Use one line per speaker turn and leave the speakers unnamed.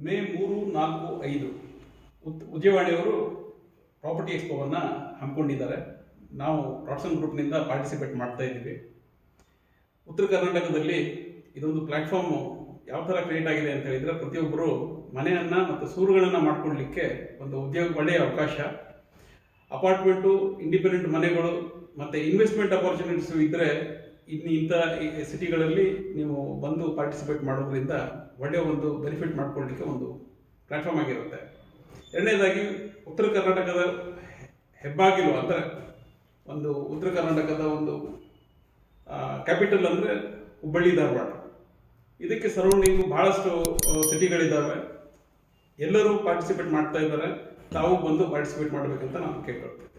May 3, 4, 5 ಉದ್ಯವಾಣಿಯವರು property ಎಕ್ಸ್ಪೋವನ್ನು ಹಮ್ಮಿಕೊಂಡಿದ್ದಾರೆ. ನಾವು ರಾಟ್ಸನ್ ಗ್ರೂಪ್ನಿಂದ participate ಮಾಡ್ತಾ ಇದ್ದೀವಿ. ಉತ್ತರ ಕರ್ನಾಟಕದಲ್ಲಿ ಇದೊಂದು ಪ್ಲ್ಯಾಟ್ಫಾರ್ಮು ಯಾವ ಥರ ಕ್ರಿಯೇಟ್ ಆಗಿದೆ ಅಂತ ಹೇಳಿದರೆ, ಪ್ರತಿಯೊಬ್ಬರು ಮನೆಯನ್ನು ಮತ್ತು ಸೂರುಗಳನ್ನು ಮಾಡಿಕೊಳ್ಳಲಿಕ್ಕೆ ಒಂದು ಒಳ್ಳೆಯ ಅವಕಾಶ. ಅಪಾರ್ಟ್ಮೆಂಟು, ಇಂಡಿಪೆಂಡೆಂಟ್ ಮನೆಗಳು ಮತ್ತು ಇನ್ವೆಸ್ಟ್ಮೆಂಟ್ ಅಪಾರ್ಚುನಿಟೀಸು ಇದ್ದರೆ ಇಂಥ ಸಿಟಿಗಳಲ್ಲಿ ನೀವು ಬಂದು ಪಾರ್ಟಿಸಿಪೇಟ್ ಮಾಡೋದ್ರಿಂದ ಒಳ್ಳೆಯ ಒಂದು ಬೆನಿಫಿಟ್ ಮಾಡ್ಕೊಳ್ಳಿಕ್ಕೆ ಒಂದು ಪ್ಲ್ಯಾಟ್ಫಾರ್ಮ್ ಆಗಿರುತ್ತೆ. ಎರಡನೇದಾಗಿ ಉತ್ತರ ಕರ್ನಾಟಕದ ಹೆಬ್ಬಾಗಿಲು ಅಂದರೆ ಉತ್ತರ ಕರ್ನಾಟಕದ ಒಂದು ಕ್ಯಾಪಿಟಲ್ ಅಂದರೆ ಹುಬ್ಬಳ್ಳಿ ಧಾರವಾಡ. ಇದಕ್ಕೆ ಸರೌಂಡಿಂಗು ಭಾಳಷ್ಟು ಸಿಟಿಗಳಿದ್ದಾವೆ. ಎಲ್ಲರೂ ಪಾರ್ಟಿಸಿಪೇಟ್ ಮಾಡ್ತಾ ಇದ್ದಾರೆ. ತಾವು ಬಂದು ಪಾರ್ಟಿಸಿಪೇಟ್ ಮಾಡಬೇಕಂತ ನಾನು ಕೇಳ್ಕೊಳ್ತೀನಿ.